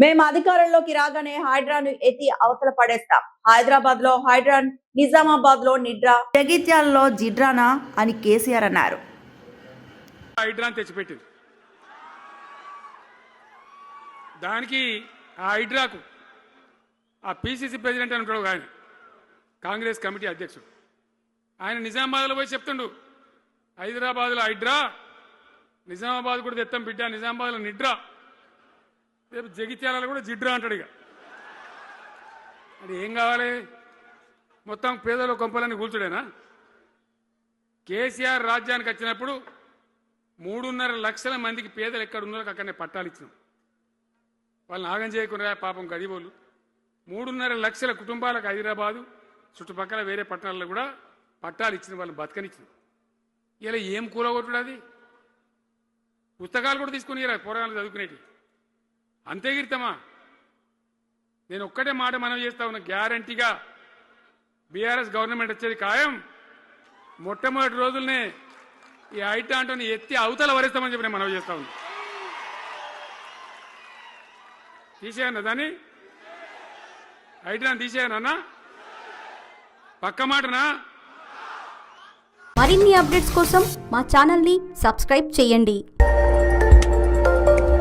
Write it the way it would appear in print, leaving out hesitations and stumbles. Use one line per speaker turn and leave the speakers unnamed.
మేము అధికారంలోకి రాగానే హైడ్రాను ఎత్తి అవతల పడేస్తాం. హైదరాబాద్ లో హైడ్రాన్, నిజామాబాద్ లో నిడ్రా, జగిత్యాలలో జిడ్రానా అని కేసీఆర్ అన్నారు.
హైడ్రాన్ తెచ్చిపెట్టింది. దానికి ఆ హైడ్రాకు ఆ పిసిసి ప్రెసిడెంట్ అని ఉంటాడు ఆయన, కాంగ్రెస్ కమిటీ అధ్యక్షుడు. ఆయన నిజామాబాద్లో పోయి చెప్తుండు, హైదరాబాద్లో హైడ్రా, నిజామాబాద్ కూడా తెత్తాం బిడ్డ, నిజామాబాద్లో నిడ్రా, రేపు జగిత్యాలలో కూడా జిడ్రా అంటాడు. ఇక అది ఏం కావాలి? మొత్తం పేదల కొంపలన్నీ కూల్చుడేనా? కేసీఆర్ రాజ్యానికి వచ్చినప్పుడు 3.5 లక్షల మందికి పేదలు ఎక్కడ ఉన్నారో అక్కడనే పట్టాలు ఇచ్చినాం. వాళ్ళని ఆగం చేయకుండా పాపం గరీబోళ్ళు 3.5 లక్షల కుటుంబాలకు హైదరాబాదు చుట్టుపక్కల వేరే పట్టణాల్లో కూడా పట్టాలు ఇచ్చిన వాళ్ళని బతకనిచ్చిన. ఇలా ఏం కూలగొట్టుడు? అది పుస్తకాలు కూడా తీసుకుని పోరాటాలు చదువుకునేటి అంతే గిరితమా? నేను ఒక్కటే మాట మనం చేస్తా ఉన్నా, గ్యారంటీగా బీఆర్ఎస్ గవర్నమెంట్ వచ్చేది ఖాయం. మొట్టమొదటి రోజులనే ఈ ఐటాంటోని ఎత్తి అవతల వరేస్తామని చెప్పి నేను మనవి చేస్తా ఉన్నా. తీసేయన్నా దాన్ని, ఐటాన్ తీసేయనన్నా, పక్క మాటనా?
మరిన్ని అప్డేట్స్ కోసం మా ఛానల్ని సబ్స్క్రైబ్ చేయండి.